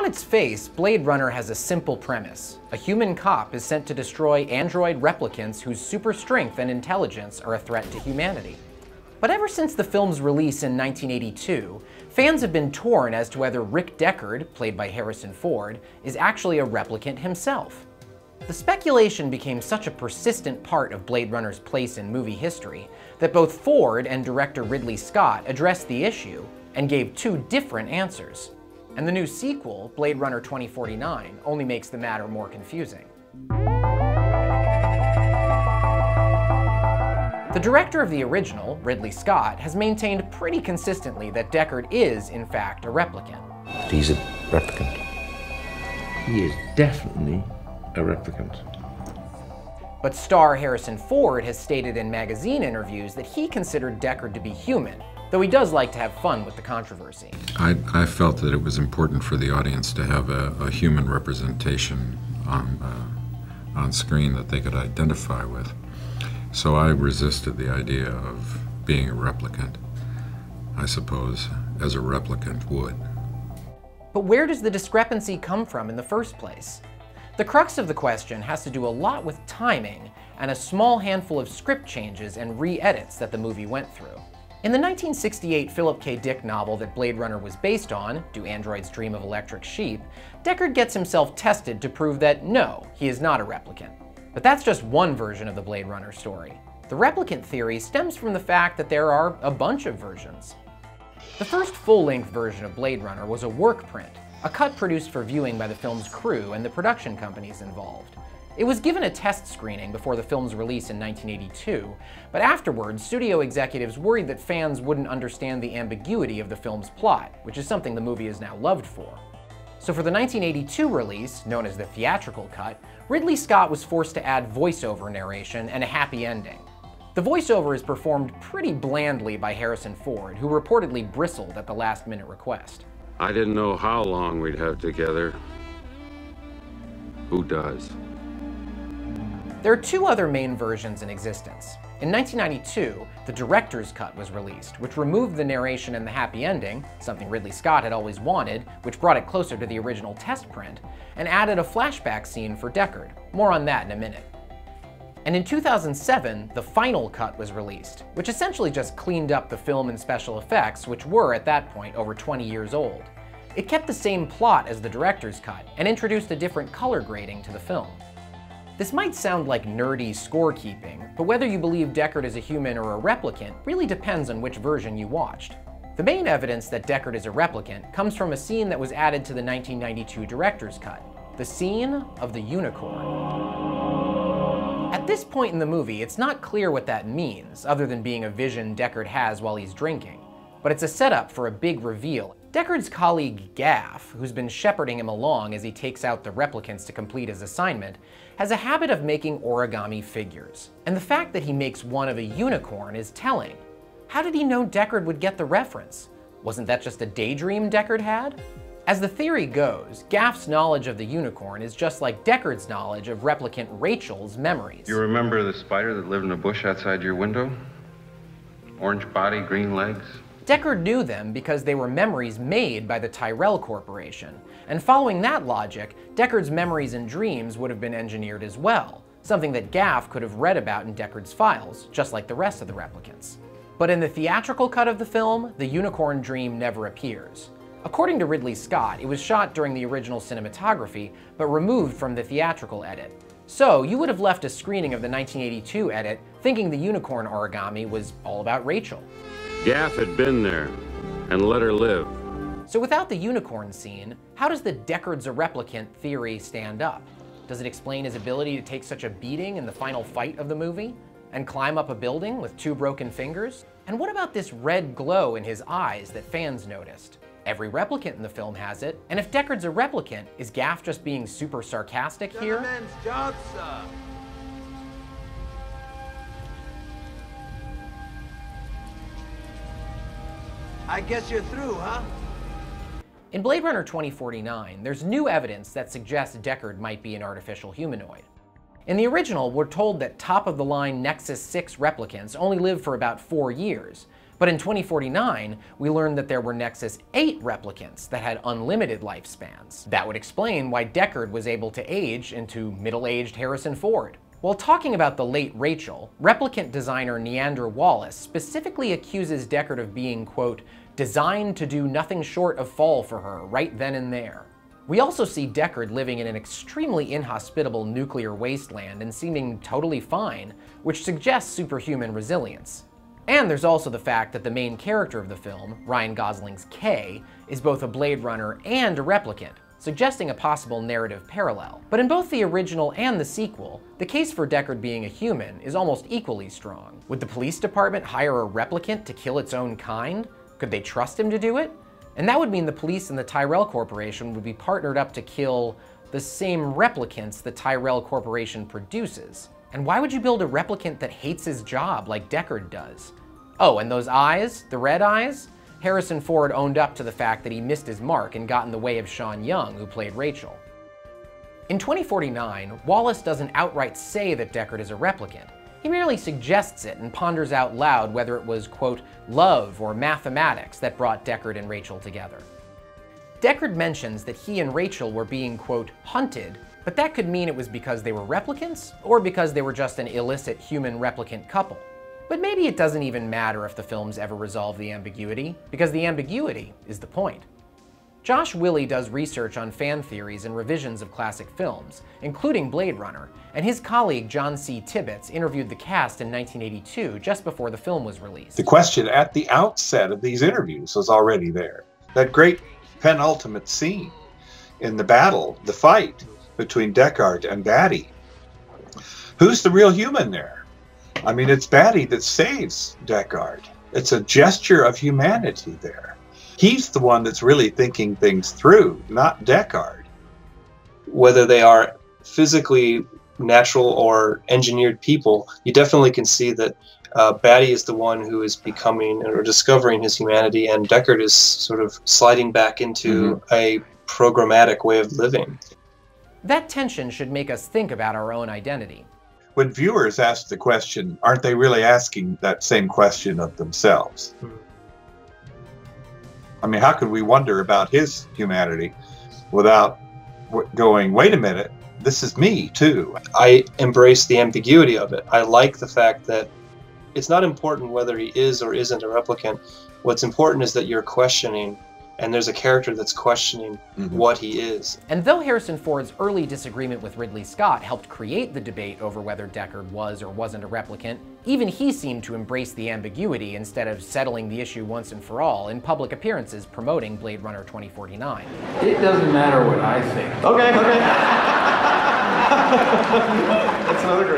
On its face, Blade Runner has a simple premise. A human cop is sent to destroy android replicants whose super strength and intelligence are a threat to humanity. But ever since the film's release in 1982, fans have been torn as to whether Rick Deckard, played by Harrison Ford, is actually a replicant himself. The speculation became such a persistent part of Blade Runner's place in movie history that both Ford and director Ridley Scott addressed the issue and gave two different answers. And the new sequel, Blade Runner 2049, only makes the matter more confusing. The director of the original, Ridley Scott, has maintained pretty consistently that Deckard is, in fact, a replicant. He's a replicant. He is definitely a replicant. But star Harrison Ford has stated in magazine interviews that he considered Deckard to be human, though he does like to have fun with the controversy. I felt that it was important for the audience to have a human representation on screen that they could identify with. So I resisted the idea of being a replicant, I suppose, as a replicant would. But where does the discrepancy come from in the first place? The crux of the question has to do a lot with timing and a small handful of script changes and re-edits that the movie went through. In the 1968 Philip K. Dick novel that Blade Runner was based on, Do Androids Dream of Electric Sheep, Deckard gets himself tested to prove that no, he is not a replicant. But that's just one version of the Blade Runner story. The replicant theory stems from the fact that there are a bunch of versions. The first full-length version of Blade Runner was a work print, a cut produced for viewing by the film's crew and the production companies involved. It was given a test screening before the film's release in 1982, but afterwards, studio executives worried that fans wouldn't understand the ambiguity of the film's plot, which is something the movie is now loved for. So for the 1982 release, known as the theatrical cut, Ridley Scott was forced to add voiceover narration and a happy ending. The voiceover is performed pretty blandly by Harrison Ford, who reportedly bristled at the last-minute request. I didn't know how long we'd have together. Who does? There are two other main versions in existence. In 1992, the director's cut was released, which removed the narration and the happy ending, something Ridley Scott had always wanted, which brought it closer to the original test print, and added a flashback scene for Deckard. More on that in a minute. And in 2007, the final cut was released, which essentially just cleaned up the film and special effects, which were, at that point, over 20 years old. It kept the same plot as the director's cut, and introduced a different color grading to the film. This might sound like nerdy scorekeeping, but whether you believe Deckard is a human or a replicant really depends on which version you watched. The main evidence that Deckard is a replicant comes from a scene that was added to the 1992 director's cut, the scene of the unicorn. At this point in the movie, it's not clear what that means, other than being a vision Deckard has while he's drinking, but it's a setup for a big reveal. Deckard's colleague Gaff, who's been shepherding him along as he takes out the replicants to complete his assignment, has a habit of making origami figures. And the fact that he makes one of a unicorn is telling. How did he know Deckard would get the reference? Wasn't that just a daydream Deckard had? As the theory goes, Gaff's knowledge of the unicorn is just like Deckard's knowledge of replicant Rachel's memories. You remember the spider that lived in a bush outside your window? Orange body, green legs? Deckard knew them because they were memories made by the Tyrell Corporation, and following that logic, Deckard's memories and dreams would have been engineered as well, something that Gaff could have read about in Deckard's files, just like the rest of the replicants. But in the theatrical cut of the film, the unicorn dream never appears. According to Ridley Scott, it was shot during the original cinematography, but removed from the theatrical edit. So you would have left a screening of the 1982 edit thinking the unicorn origami was all about Rachel. Gaff had been there and let her live. So without the unicorn scene, how does the Deckard's a replicant theory stand up? Does it explain his ability to take such a beating in the final fight of the movie? And climb up a building with 2 broken fingers? And what about this red glow in his eyes that fans noticed? Every replicant in the film has it, and if Deckard's a replicant, is Gaff just being super sarcastic here? Gentlemen's job, sir. I guess you're through, huh? In Blade Runner 2049, there's new evidence that suggests Deckard might be an artificial humanoid. In the original, we're told that top-of-the-line Nexus 6 replicants only live for about 4 years, But in 2049, we learned that there were Nexus 8 replicants that had unlimited lifespans. That would explain why Deckard was able to age into middle-aged Harrison Ford. While talking about the late Rachel, replicant designer Neander Wallace specifically accuses Deckard of being, quote, designed to do nothing short of fall for her right then and there. We also see Deckard living in an extremely inhospitable nuclear wasteland and seeming totally fine, which suggests superhuman resilience. And there's also the fact that the main character of the film, Ryan Gosling's Kay, is both a Blade Runner and a replicant, suggesting a possible narrative parallel. But in both the original and the sequel, the case for Deckard being a human is almost equally strong. Would the police department hire a replicant to kill its own kind? Could they trust him to do it? And that would mean the police and the Tyrell Corporation would be partnered up to kill the same replicants the Tyrell Corporation produces. And why would you build a replicant that hates his job like Deckard does? Oh, and those eyes, the red eyes? Harrison Ford owned up to the fact that he missed his mark and got in the way of Sean Young, who played Rachel. In 2049, Wallace doesn't outright say that Deckard is a replicant. He merely suggests it and ponders out loud whether it was, quote, love or mathematics that brought Deckard and Rachel together. Deckard mentions that he and Rachel were being, quote, hunted, but that could mean it was because they were replicants or because they were just an illicit human-replicant couple. But maybe it doesn't even matter if the films ever resolve the ambiguity, because the ambiguity is the point. Josh Willey does research on fan theories and revisions of classic films, including Blade Runner, and his colleague John C. Tibbets interviewed the cast in 1982, just before the film was released. The question at the outset of these interviews was already there. That great penultimate scene in the battle, the fight between Deckard and Batty. Who's the real human there? I mean, it's Batty that saves Deckard. It's a gesture of humanity there. He's the one that's really thinking things through, not Deckard. Whether they are physically natural or engineered people, you definitely can see that Batty is the one who is becoming or discovering his humanity, and Deckard is sort of sliding back into a programmatic way of living. That tension should make us think about our own identity. When viewers ask the question, aren't they really asking that same question of themselves? I mean, how could we wonder about his humanity without going, wait a minute, this is me too? I embrace the ambiguity of it. I like the fact that it's not important whether he is or isn't a replicant. What's important is that you're questioning, and there's a character that's questioning what he is. And though Harrison Ford's early disagreement with Ridley Scott helped create the debate over whether Deckard was or wasn't a replicant, even he seemed to embrace the ambiguity instead of settling the issue once and for all in public appearances promoting Blade Runner 2049. It doesn't matter what I think. Okay. That's another